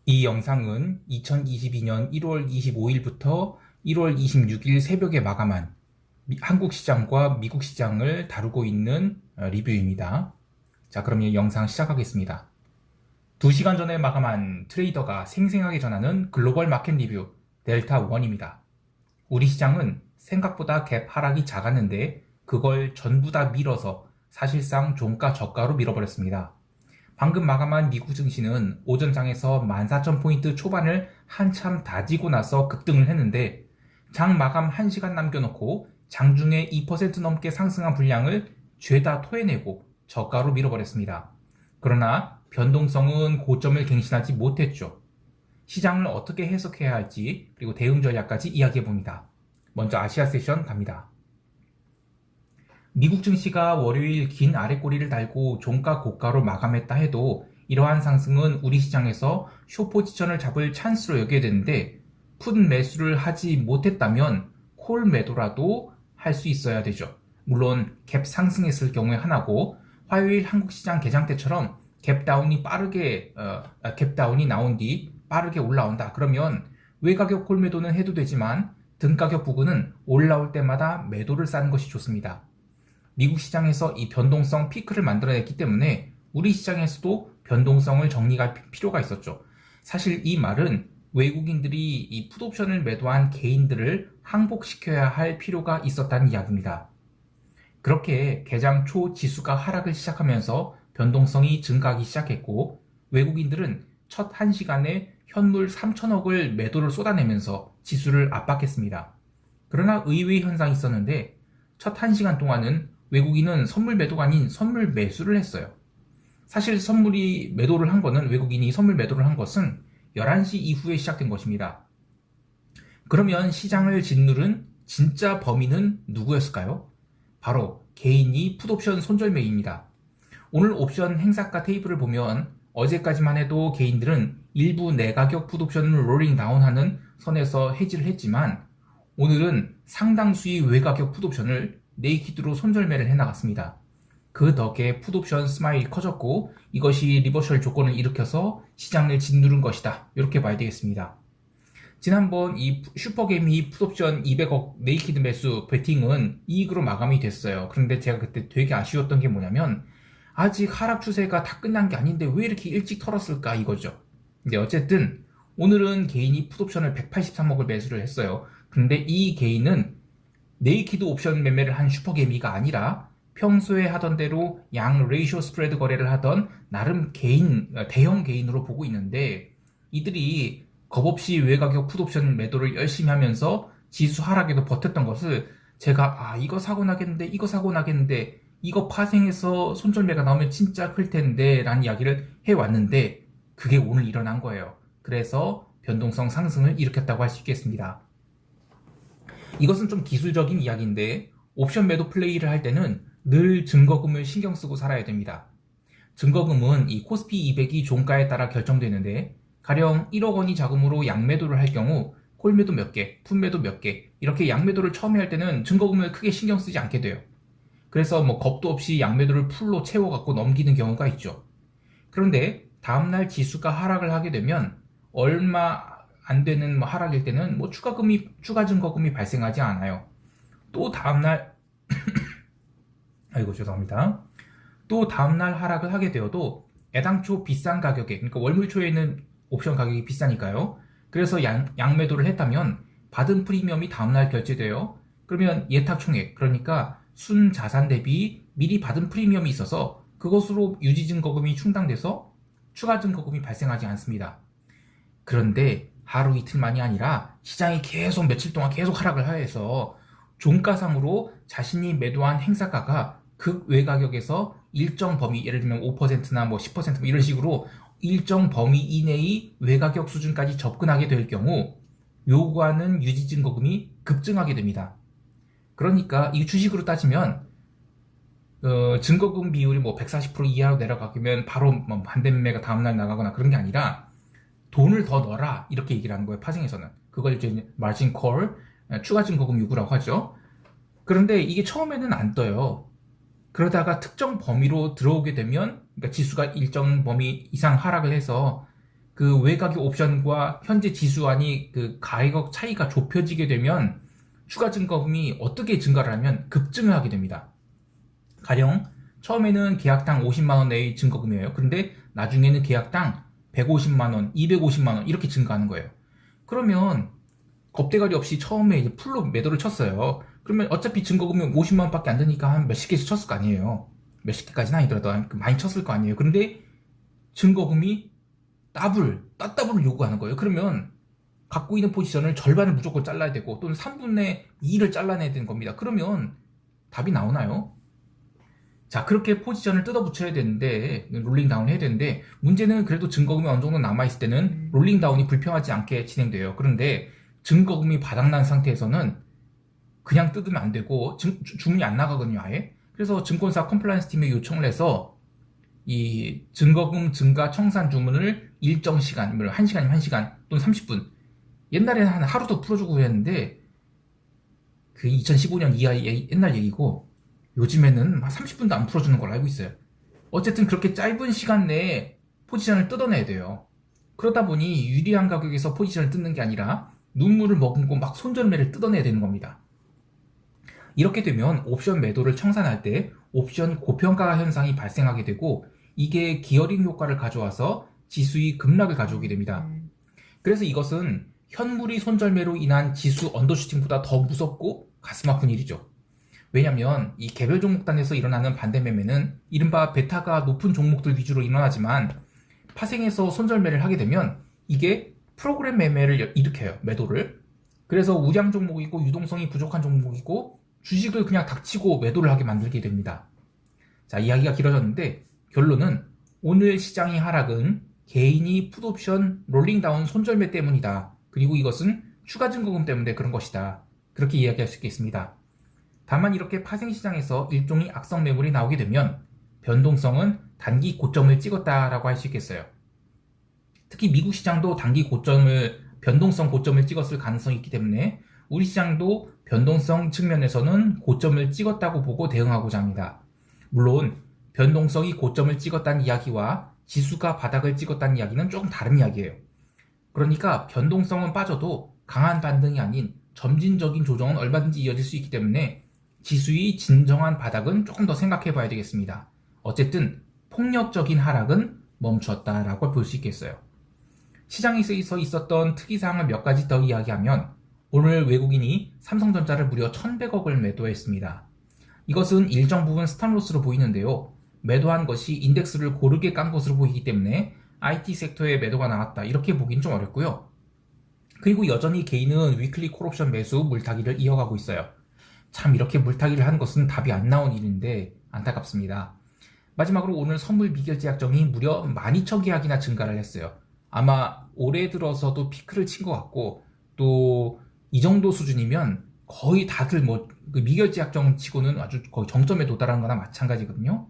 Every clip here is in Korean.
이 영상은 2022년 1월 25일부터 1월 26일 새벽에 마감한 한국 시장과 미국 시장을 다루고 있는 리뷰입니다. 자, 그럼 이 영상 시작하겠습니다. 2시간 전에 마감한 트레이더가 생생하게 전하는 글로벌 마켓 리뷰 델타 1입니다. 우리 시장은 생각보다 갭 하락이 작았는데 그걸 전부 다 밀어서 사실상 종가 저가로 밀어버렸습니다. 방금 마감한 미국 증시는 오전장에서 14,000포인트 초반을 한참 다지고 나서 급등을 했는데 장 마감 1시간 남겨놓고 장중에 2% 넘게 상승한 분량을 죄다 토해내고 저가로 밀어버렸습니다. 그러나 변동성은 고점을 갱신하지 못했죠. 시장을 어떻게 해석해야 할지 그리고 대응 전략까지 이야기해봅니다. 먼저 아시아 세션 갑니다. 미국 증시가 월요일 긴 아랫꼬리를 달고 종가 고가로 마감했다 해도 이러한 상승은 우리 시장에서 숏포지션을 잡을 찬스로 여겨야 되는데 풋 매수를 하지 못했다면 콜 매도라도 할 수 있어야 되죠. 물론 갭 상승했을 경우에 하나고 화요일 한국 시장 개장 때처럼 갭다운이 나온 뒤 빠르게 올라온다. 그러면 외가격 콜 매도는 해도 되지만 등가격 부근은 올라올 때마다 매도를 쌓는 것이 좋습니다. 미국 시장에서 이 변동성 피크를 만들어냈기 때문에 우리 시장에서도 변동성을 정리할 필요가 있었죠. 사실 이 말은 외국인들이 이 풋옵션을 매도한 개인들을 항복시켜야 할 필요가 있었다는 이야기입니다. 그렇게 개장 초 지수가 하락을 시작하면서 변동성이 증가하기 시작했고 외국인들은 첫 1시간에 현물 3천억을 매도를 쏟아내면서 지수를 압박했습니다. 그러나 의외의 현상이 있었는데 첫 1시간 동안은 외국인은 선물 매도가 아닌 선물 매수를 했어요. 사실 외국인이 선물 매도를 한 것은 11시 이후에 시작된 것입니다. 그러면 시장을 짓누른 진짜 범인은 누구였을까요? 바로 개인이 풋옵션 손절매입니다. 오늘 옵션 행사가 테이블을 보면 어제까지만 해도 개인들은 일부 내가격 풋옵션을 롤링 다운하는 선에서 해지를 했지만 오늘은 상당수의 외가격 풋옵션을 네이키드로 손절매를 해나갔습니다. 그 덕에 풋옵션 스마일이 커졌고 이것이 리버셜 조건을 일으켜서 시장을 짓누른 것이다. 이렇게 봐야 되겠습니다. 지난번 이 슈퍼게임이 풋옵션 200억 네이키드 매수 베팅은 이익으로 마감이 됐어요. 그런데 제가 그때 되게 아쉬웠던 게 뭐냐면 아직 하락 추세가 다 끝난 게 아닌데 왜 이렇게 일찍 털었을까 이거죠. 근데 어쨌든 오늘은 개인이 풋옵션을 183억을 매수를 했어요. 근데 이 개인은 네이키드 옵션 매매를 한 슈퍼게임이가 아니라 평소에 하던 대로 양 레이쇼 스프레드 거래를 하던 나름 대형 개인으로 보고 있는데 이들이 겁없이 외가격 풋옵션 매도를 열심히 하면서 지수 하락에도 버텼던 것을 제가 이거 사고 나겠는데 이거 파생해서 손절매가 나오면 진짜 클 텐데 라는 이야기를 해왔는데 그게 오늘 일어난 거예요. 그래서 변동성 상승을 일으켰다고 할 수 있겠습니다. 이것은 좀 기술적인 이야기인데 옵션 매도 플레이를 할 때는 늘 증거금을 신경 쓰고 살아야 됩니다. 증거금은 이 코스피 200이 종가에 따라 결정되는데 가령 1억 원이 자금으로 양매도를 할 경우 콜매도 몇 개, 풋매도 몇 개 이렇게 양매도를 처음에 할 때는 증거금을 크게 신경 쓰지 않게 돼요. 그래서 겁도 없이 양매도를 풀로 채워갖고 넘기는 경우가 있죠. 그런데 다음날 지수가 하락을 하게 되면 얼마 안 되는 하락일 때는 추가 증거금이 발생하지 않아요. 또 다음날 죄송합니다. 또 다음날 하락을 하게 되어도 애당초 비싼 가격에 그러니까 월물 초에는 옵션 가격이 비싸니까요. 그래서 양매도를 했다면 받은 프리미엄이 다음날 결제돼요. 그러면 예탁 총액 그러니까 순 자산 대비 미리 받은 프리미엄이 있어서 그것으로 유지 증거금이 충당돼서 추가 증거금이 발생하지 않습니다. 그런데 하루 이틀만이 아니라 시장이 계속 며칠 동안 계속 하락을 해서 종가상으로 자신이 매도한 행사가가 극외가격에서 일정 범위 예를 들면 5%나 10% 이런 식으로 일정 범위 이내의 외가격 수준까지 접근하게 될 경우 요구하는 유지 증거금이 급증하게 됩니다. 그러니까 이 주식으로 따지면 증거금 비율이 140% 이하로 내려가면 바로 반대매매가 다음날 나가거나 그런 게 아니라 돈을 더 넣어라 이렇게 얘기를 하는 거예요. 파생에서는 그걸 이제 마진 콜 추가 증거금 요구라고 하죠. 그런데 이게 처음에는 안 떠요. 그러다가 특정 범위로 들어오게 되면 그러니까 지수가 일정 범위 이상 하락을 해서 그 외곽의 옵션과 현재 지수안이 그 가격 차이가 좁혀지게 되면 추가 증거금이 어떻게 증가를 하면 급증을 하게 됩니다. 가령 처음에는 계약당 50만원 내의 증거금이에요. 그런데 나중에는 계약당 150만원, 250만원 이렇게 증가하는 거예요. 그러면 겁대가리 없이 처음에 이제 풀로 매도를 쳤어요. 그러면 어차피 증거금이 50만원 밖에 안 되니까 한 몇십 개씩 쳤을 거 아니에요. 몇십 개까지는 아니더라도 많이 쳤을 거 아니에요. 그런데 증거금이 따더블을 요구하는 거예요. 그러면 갖고 있는 포지션을 절반을 무조건 잘라야 되고 또는 3분의 2를 잘라내야 되는 겁니다. 그러면 답이 나오나요? 자, 그렇게 포지션을 뜯어붙여야 되는데 롤링 다운 해야 되는데 문제는 그래도 증거금이 어느 정도 남아있을 때는 롤링 다운이 불평하지 않게 진행돼요. 그런데 증거금이 바닥난 상태에서는 그냥 뜯으면 안 되고 주문이 안 나가거든요, 아예. 그래서 증권사 컴플라이언스 팀에 요청을 해서 이 증거금 증가 청산 주문을 일정 시간, 1시간이면 1시간 또는 30분, 옛날에는 한 하루도 풀어주고 했는데 그 2015년 이하의 옛날 얘기고 요즘에는 30분도 안 풀어주는 걸로 알고 있어요. 어쨌든 그렇게 짧은 시간 내에 포지션을 뜯어내야 돼요. 그러다 보니 유리한 가격에서 포지션을 뜯는 게 아니라 눈물을 머금고 막 손절매를 뜯어내야 되는 겁니다. 이렇게 되면 옵션 매도를 청산할 때 옵션 고평가 현상이 발생하게 되고 이게 기어링 효과를 가져와서 지수의 급락을 가져오게 됩니다. 그래서 이것은 현물이 손절매로 인한 지수 언더슈팅보다 더 무섭고 가슴 아픈 일이죠. 왜냐하면 이 개별 종목단에서 일어나는 반대 매매는 이른바 베타가 높은 종목들 위주로 일어나지만 파생해서 손절매를 하게 되면 이게 프로그램 매매를 일으켜요. 매도를. 그래서 우량 종목이고 유동성이 부족한 종목이고 주식을 그냥 닥치고 매도를 하게 만들게 됩니다. 자, 이야기가 길어졌는데 결론은 오늘 시장의 하락은 개인이 풋옵션 롤링다운 손절매 때문이다. 그리고 이것은 추가 증거금 때문에 그런 것이다. 그렇게 이야기할 수 있겠습니다. 다만 이렇게 파생시장에서 일종의 악성 매물이 나오게 되면 변동성은 단기 고점을 찍었다라고 할 수 있겠어요. 특히 미국 시장도 단기 변동성 고점을 찍었을 가능성이 있기 때문에 우리 시장도 변동성 측면에서는 고점을 찍었다고 보고 대응하고자 합니다. 물론 변동성이 고점을 찍었다는 이야기와 지수가 바닥을 찍었다는 이야기는 조금 다른 이야기예요. 그러니까 변동성은 빠져도 강한 반등이 아닌 점진적인 조정은 얼마든지 이어질 수 있기 때문에 지수의 진정한 바닥은 조금 더 생각해 봐야 되겠습니다. 어쨌든 폭력적인 하락은 멈췄다라고 볼 수 있겠어요. 시장에서 있었던 특이사항을 몇 가지 더 이야기하면 오늘 외국인이 삼성전자를 무려 1,100억을 매도했습니다. 이것은 일정 부분 스탑로스로 보이는데요. 매도한 것이 인덱스를 고르게 깐 것으로 보이기 때문에 IT 섹터에 매도가 나왔다 이렇게 보기는 좀 어렵고요. 그리고 여전히 개인은 위클리 콜옵션 매수 물타기를 이어가고 있어요. 참 이렇게 물타기를 하는 것은 답이 안 나온 일인데 안타깝습니다. 마지막으로 오늘 선물 미결제 약정이 무려 12,000계약이나 증가를 했어요. 아마 올해 들어서도 피크를 친 것 같고 또 이 정도 수준이면 거의 다들 그 미결제 약정 치고는 아주 거의 정점에 도달한 거나 마찬가지거든요.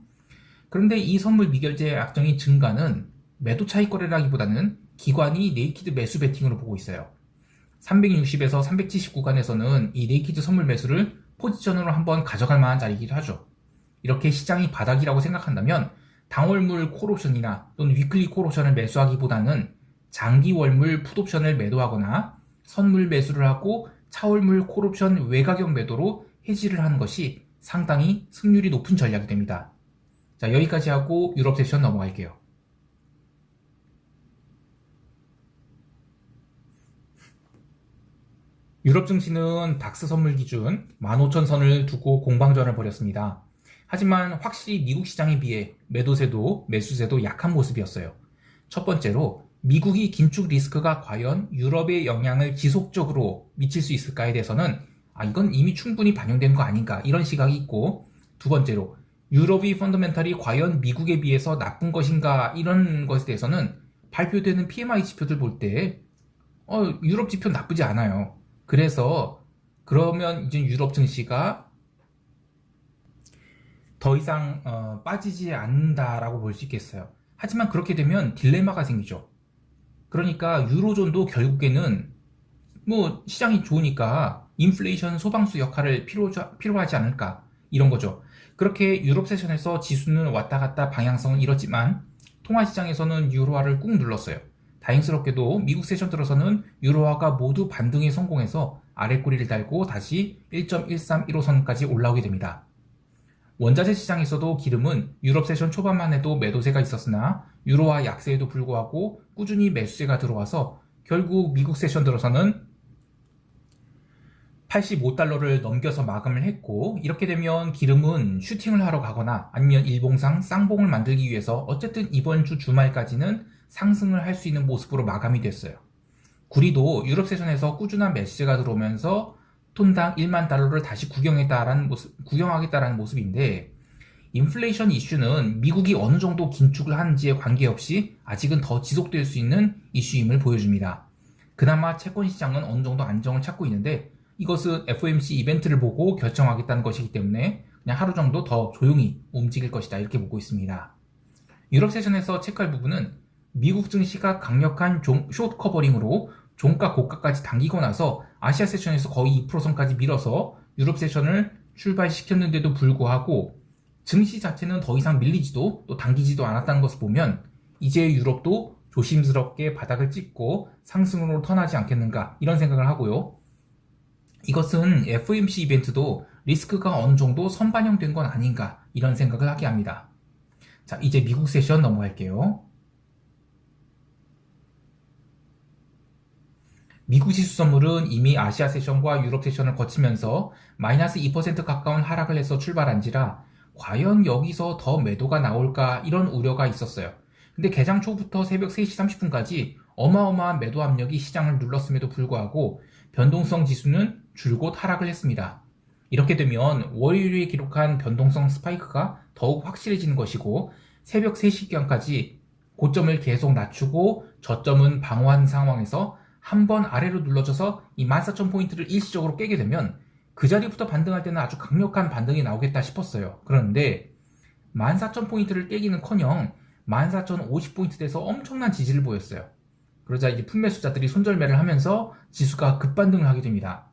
그런데 이 선물 미결제 약정의 증가는 매도 차익 거래라기보다는 기관이 네이키드 매수 베팅으로 보고 있어요. 360에서 370 구간에서는 이 네이키드 선물 매수를 포지션으로 한번 가져갈 만한 자리이기도 하죠. 이렇게 시장이 바닥이라고 생각한다면 당월물 콜옵션이나 또는 위클리 콜옵션을 매수하기보다는 장기월물 풋옵션을 매도하거나 선물 매수를 하고 차월물 콜옵션 외가격 매도로 해지를 하는 것이 상당히 승률이 높은 전략이 됩니다. 자, 여기까지 하고 유럽 세션 넘어갈게요. 유럽 증시는 닥스 선물 기준 15,000선을 두고 공방전을 벌였습니다. 하지만 확실히 미국 시장에 비해 매도세도 매수세도 약한 모습이었어요. 첫 번째로 미국이 긴축 리스크가 과연 유럽의 영향을 지속적으로 미칠 수 있을까에 대해서는 이건 이미 충분히 반영된 거 아닌가 이런 시각이 있고, 두 번째로 유럽이 펀더멘탈이 과연 미국에 비해서 나쁜 것인가 이런 것에 대해서는 발표되는 PMI 지표들 볼 때 유럽 지표 나쁘지 않아요. 그래서 그러면 이제 유럽 증시가 더 이상 빠지지 않는다라고 볼 수 있겠어요. 하지만 그렇게 되면 딜레마가 생기죠. 그러니까 유로존도 결국에는 시장이 좋으니까 인플레이션 소방수 역할을 필요하지 않을까 이런 거죠. 그렇게 유럽 세션에서 지수는 왔다 갔다 방향성은 이렇지만 통화시장에서는 유로화를 꾹 눌렀어요. 다행스럽게도 미국 세션 들어서는 유로화가 모두 반등에 성공해서 아래 꼬리를 달고 다시 1.1315선까지 올라오게 됩니다. 원자재 시장에서도 기름은 유럽 세션 초반만 해도 매도세가 있었으나 유로화 약세에도 불구하고 꾸준히 매수세가 들어와서 결국 미국 세션 들어서는 85달러를 넘겨서 마감을 했고, 이렇게 되면 기름은 슈팅을 하러 가거나 아니면 일봉상 쌍봉을 만들기 위해서 어쨌든 이번 주 주말까지는 상승을 할 수 있는 모습으로 마감이 됐어요. 구리도 유럽 세션에서 꾸준한 매수세가 들어오면서 톤당 1만 달러를 다시 구경하겠다라는 모습인데, 인플레이션 이슈는 미국이 어느 정도 긴축을 하는지에 관계없이 아직은 더 지속될 수 있는 이슈임을 보여줍니다. 그나마 채권 시장은 어느 정도 안정을 찾고 있는데, 이것은 FOMC 이벤트를 보고 결정하겠다는 것이기 때문에 그냥 하루 정도 더 조용히 움직일 것이다, 이렇게 보고 있습니다. 유럽 세션에서 체크할 부분은 미국 증시가 강력한 숏 커버링으로 종가 고가까지 당기고 나서 아시아 세션에서 거의 2%선까지 밀어서 유럽 세션을 출발시켰는데도 불구하고 증시 자체는 더 이상 밀리지도 또 당기지도 않았다는 것을 보면 이제 유럽도 조심스럽게 바닥을 찍고 상승으로 턴하지 않겠는가, 이런 생각을 하고요. 이것은 FOMC 이벤트도 리스크가 어느 정도 선반영된 건 아닌가, 이런 생각을 하게 합니다. 자, 이제 미국 세션 넘어갈게요. 미국 지수 선물은 이미 아시아 세션과 유럽 세션을 거치면서 마이너스 2% 가까운 하락을 해서 출발한지라 과연 여기서 더 매도가 나올까, 이런 우려가 있었어요. 근데 개장 초부터 새벽 3시 30분까지 어마어마한 매도 압력이 시장을 눌렀음에도 불구하고 변동성 지수는 줄곧 하락을 했습니다. 이렇게 되면 월요일에 기록한 변동성 스파이크가 더욱 확실해지는 것이고, 새벽 3시경까지 고점을 계속 낮추고 저점은 방어한 상황에서 한 번 아래로 눌러져서 이 14,000포인트를 일시적으로 깨게 되면 그 자리부터 반등할 때는 아주 강력한 반등이 나오겠다 싶었어요. 그런데 14,000포인트를 깨기는커녕 14,050포인트 돼서 엄청난 지지를 보였어요. 그러자 이제 품매수자들이 손절매를 하면서 지수가 급반등을 하게 됩니다.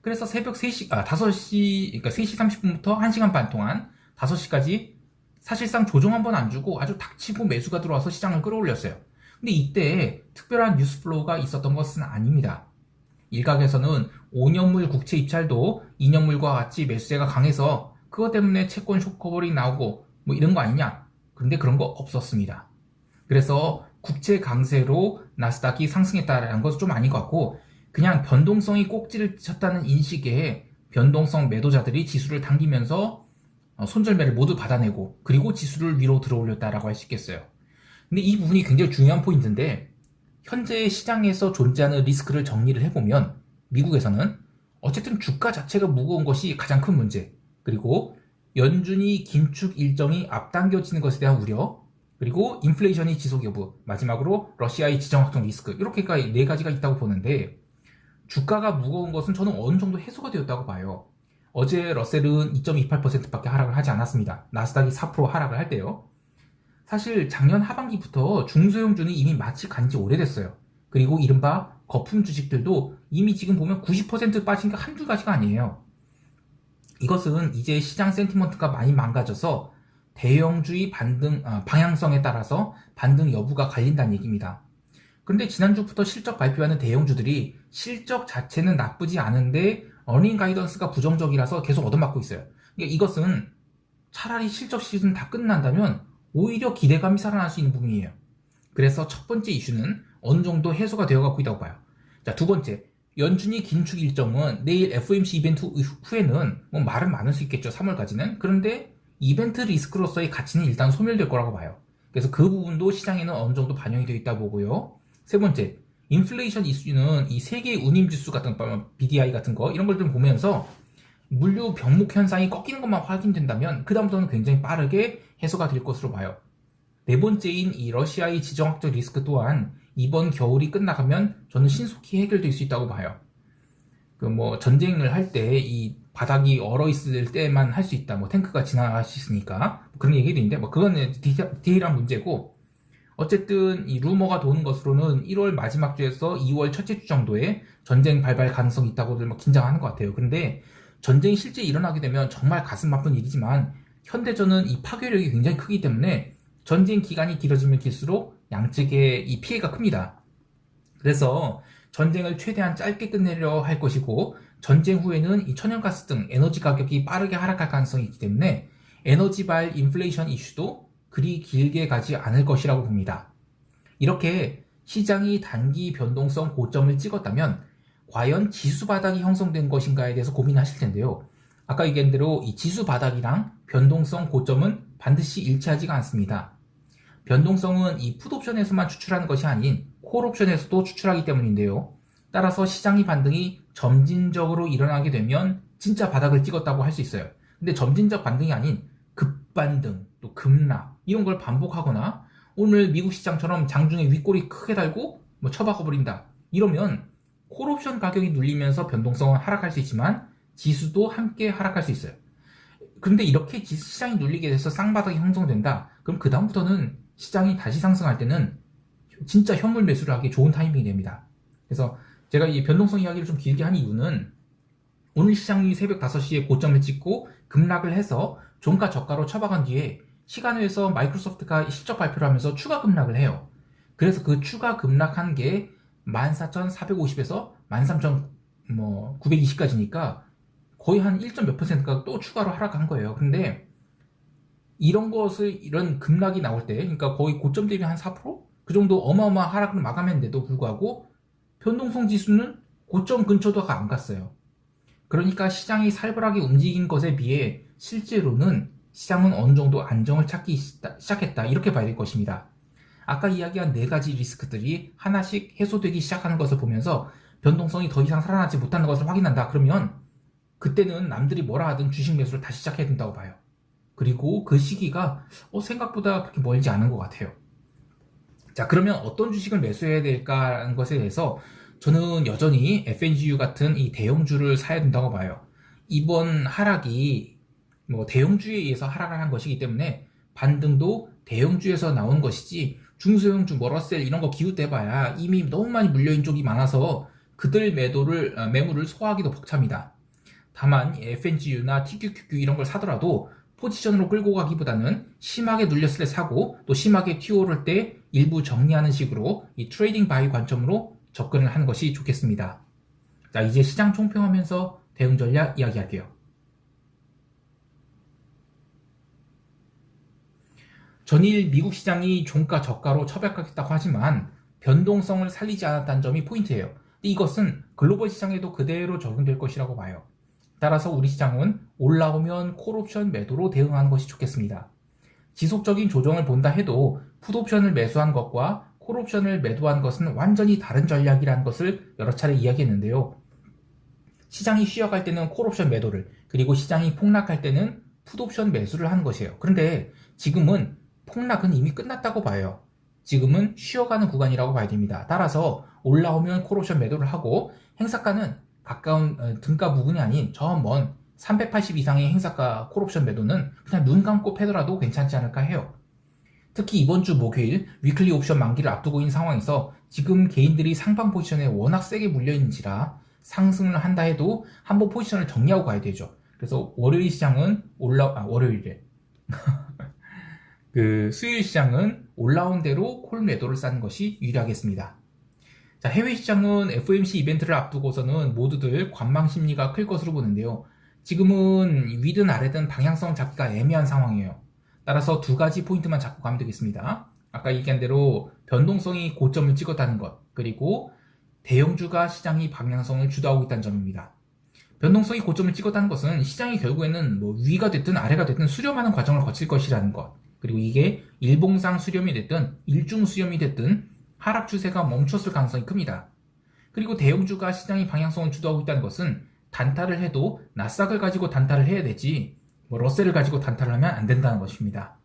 그래서 새벽 5시, 그러니까 3시 30분부터 1시간 반 동안 5시까지 사실상 조정 한 번 안 주고 아주 닥치고 매수가 들어와서 시장을 끌어올렸어요. 근데 이때 특별한 뉴스 플로우가 있었던 것은 아닙니다. 일각에서는 5년물 국채 입찰도 2년물과 같이 매수세가 강해서 그것 때문에 채권 숏커버링 나오고 뭐 이런 거 아니냐? 그런데 그런 거 없었습니다. 그래서 국채 강세로 나스닥이 상승했다는 것은 좀 아닌 것 같고, 그냥 변동성이 꼭지를 쳤다는 인식에 변동성 매도자들이 지수를 당기면서 손절매를 모두 받아내고 그리고 지수를 위로 들어올렸다라고 할 수 있겠어요. 근데 이 부분이 굉장히 중요한 포인트인데, 현재 시장에서 존재하는 리스크를 정리를 해보면 미국에서는 어쨌든 주가 자체가 무거운 것이 가장 큰 문제, 그리고 연준이 긴축 일정이 앞당겨지는 것에 대한 우려, 그리고 인플레이션이 지속 여부, 마지막으로 러시아의 지정학적 리스크, 이렇게 4가지가 있다고 보는데, 주가가 무거운 것은 저는 어느 정도 해소가 되었다고 봐요. 어제 러셀은 2.28%밖에 하락을 하지 않았습니다. 나스닥이 4% 하락을 할 때요. 사실 작년 하반기부터 중소형주는 이미 마치 간지 오래됐어요. 그리고 이른바 거품 주식들도 이미 지금 보면 90% 빠진 게 한두 가지가 아니에요. 이것은 이제 시장 센티먼트가 많이 망가져서 대형주의 방향성에 따라서 반등 여부가 갈린다는 얘기입니다. 그런데 지난주부터 실적 발표하는 대형주들이 실적 자체는 나쁘지 않은데 어닝 가이던스가 부정적이라서 계속 얻어맞고 있어요. 그러니까 이것은 차라리 실적 시즌 다 끝난다면 오히려 기대감이 살아날 수 있는 부분이에요. 그래서 첫 번째 이슈는 어느 정도 해소가 되어가고 있다고 봐요. 자, 두 번째, 연준이 긴축 일정은 내일 FOMC 이벤트 후에는 뭐 말은 많을 수 있겠죠. 3월까지는. 그런데 이벤트 리스크로서의 가치는 일단 소멸될 거라고 봐요. 그래서 그 부분도 시장에는 어느 정도 반영이 되어 있다 보고요. 세 번째, 인플레이션 이슈는 이 세계 운임지수 같은 거, BDI 같은 거 이런 걸 좀 보면서 물류 병목 현상이 꺾이는 것만 확인된다면 그다음부터는 굉장히 빠르게 해소가 될 것으로 봐요. 네 번째인 이 러시아의 지정학적 리스크 또한 이번 겨울이 끝나가면 저는 신속히 해결될 수 있다고 봐요. 그 뭐 전쟁을 할 때 이 바닥이 얼어 있을 때만 할 수 있다. 뭐 탱크가 지나갈 수 있으니까 그런 얘기도 있는데 뭐 그건 디테일한 문제고, 어쨌든 이 루머가 도는 것으로는 1월 마지막 주에서 2월 첫째 주 정도에 전쟁 발발 가능성이 있다고들 막 긴장하는 것 같아요. 그런데 전쟁이 실제 일어나게 되면 정말 가슴 아픈 일이지만 현대전은 이 파괴력이 굉장히 크기 때문에 전쟁 기간이 길어지면 길수록 양측의 이 피해가 큽니다. 그래서 전쟁을 최대한 짧게 끝내려 할 것이고 전쟁 후에는 이 천연가스 등 에너지 가격이 빠르게 하락할 가능성이 있기 때문에 에너지발 인플레이션 이슈도 그리 길게 가지 않을 것이라고 봅니다. 이렇게 시장이 단기 변동성 고점을 찍었다면 과연 지수 바닥이 형성된 것인가에 대해서 고민하실 텐데요. 아까 얘기한 대로 이 지수 바닥이랑 변동성 고점은 반드시 일치하지가 않습니다. 변동성은 이 풋옵션에서만 추출하는 것이 아닌 콜옵션에서도 추출하기 때문인데요. 따라서 시장의 반등이 점진적으로 일어나게 되면 진짜 바닥을 찍었다고 할 수 있어요. 근데 점진적 반등이 아닌 급반등, 또 급락 이런 걸 반복하거나 오늘 미국 시장처럼 장중에 윗골이 크게 달고 쳐박아버린다. 이러면 콜옵션 가격이 눌리면서 변동성은 하락할 수 있지만 지수도 함께 하락할 수 있어요. 그런데 이렇게 시장이 눌리게 돼서 쌍바닥이 형성된다. 그럼 그 다음부터는 시장이 다시 상승할 때는 진짜 현물 매수를 하기 좋은 타이밍이 됩니다. 그래서 제가 이 변동성 이야기를 좀 길게 한 이유는 오늘 시장이 새벽 5시에 고점을 찍고 급락을 해서 종가 저가로 쳐박은 뒤에 시간외에서 마이크로소프트가 실적 발표를 하면서 추가 급락을 해요. 그래서 그 추가 급락한 게 14,450에서 13,920까지니까 거의 한 1점 몇 %가 또 추가로 하락한 거예요. 근데 이런 급락이 나올 때, 그러니까 거의 고점 대비 한 4%? 그 정도 어마어마한 하락을 마감했는데도 불구하고 변동성 지수는 고점 근처도 안 갔어요. 그러니까 시장이 살벌하게 움직인 것에 비해 실제로는 시장은 어느 정도 안정을 찾기 시작했다. 이렇게 봐야 될 것입니다. 아까 이야기한 4가지 리스크들이 하나씩 해소되기 시작하는 것을 보면서 변동성이 더 이상 살아나지 못하는 것을 확인한다. 그러면 그때는 남들이 뭐라 하든 주식 매수를 다시 시작해야 된다고 봐요. 그리고 그 시기가 생각보다 그렇게 멀지 않은 것 같아요. 자, 그러면 어떤 주식을 매수해야 될까라는 것에 대해서 저는 여전히 FNGU 같은 이 대형주를 사야 된다고 봐요. 이번 하락이 대형주에 의해서 하락을 한 것이기 때문에 반등도 대형주에서 나온 것이지 중소형주, 러셀 이런 거 기웃대봐야 이미 너무 많이 물려있는 쪽이 많아서 그들 매물을 소화하기도 벅찹니다. 다만 FNGU나 TQQQ 이런 걸 사더라도 포지션으로 끌고 가기보다는 심하게 눌렸을 때 사고 또 심하게 튀어오를 때 일부 정리하는 식으로 이 트레이딩 바이 관점으로 접근을 하는 것이 좋겠습니다. 자, 이제 시장 총평하면서 대응 전략 이야기할게요. 전일 미국 시장이 종가 저가로 처박혔다고 하지만 변동성을 살리지 않았다는 점이 포인트예요. 이것은 글로벌 시장에도 그대로 적용될 것이라고 봐요. 따라서 우리 시장은 올라오면 콜옵션 매도로 대응하는 것이 좋겠습니다. 지속적인 조정을 본다 해도 풋옵션을 매수한 것과 콜옵션을 매도한 것은 완전히 다른 전략이라는 것을 여러 차례 이야기했는데요. 시장이 쉬어갈 때는 콜옵션 매도를, 그리고 시장이 폭락할 때는 풋옵션 매수를 하는 것이에요. 그런데 지금은 폭락은 이미 끝났다고 봐요. 지금은 쉬어가는 구간이라고 봐야 됩니다. 따라서 올라오면 콜옵션 매도를 하고 행사가는 가까운 등가 부분이 아닌 저 먼 380 이상의 행사가 콜옵션 매도는 그냥 눈 감고 패더라도 괜찮지 않을까 해요. 특히 이번 주 목요일 위클리 옵션 만기를 앞두고 있는 상황에서 지금 개인들이 상방 포지션에 워낙 세게 물려있는지라 상승을 한다 해도 한번 포지션을 정리하고 가야 되죠. 그래서 월요일 시장은 월요일에 수요일 시장은 올라온 대로 콜 매도를 쌓는 것이 유리하겠습니다. 자, 해외 시장은 FOMC 이벤트를 앞두고서는 모두들 관망 심리가 클 것으로 보는데요. 지금은 위든 아래든 방향성 잡기가 애매한 상황이에요. 따라서 2가지 포인트만 잡고 가면 되겠습니다. 아까 얘기한 대로 변동성이 고점을 찍었다는 것, 그리고 대형주가 시장의 방향성을 주도하고 있다는 점입니다. 변동성이 고점을 찍었다는 것은 시장이 결국에는 위가 됐든 아래가 됐든 수렴하는 과정을 거칠 것이라는 것, 그리고 이게 일봉상 수렴이 됐든 일중 수렴이 됐든 하락 추세가 멈췄을 가능성이 큽니다. 그리고 대형주가 시장의 방향성을 주도하고 있다는 것은 단타를 해도 나스닥을 가지고 단타를 해야 되지 러셀을 가지고 단타를 하면 안 된다는 것입니다.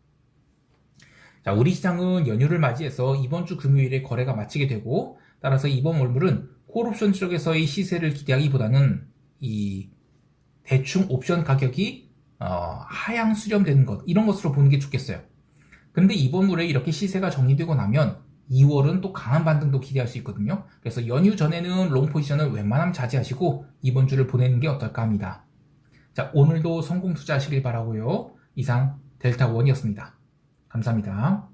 자, 우리 시장은 연휴를 맞이해서 이번 주 금요일에 거래가 마치게 되고 따라서 이번 월물은 콜옵션 쪽에서의 시세를 기대하기보다는 이 대충 옵션 가격이 하향 수렴되는 것 이런 것으로 보는 게 좋겠어요. 근데 이번 물에 이렇게 시세가 정리되고 나면 2월은 또 강한 반등도 기대할 수 있거든요. 그래서 연휴 전에는 롱 포지션을 웬만하면 자제하시고 이번 주를 보내는 게 어떨까 합니다. 자, 오늘도 성공 투자하시길 바라고요. 이상 델타원이었습니다. 감사합니다.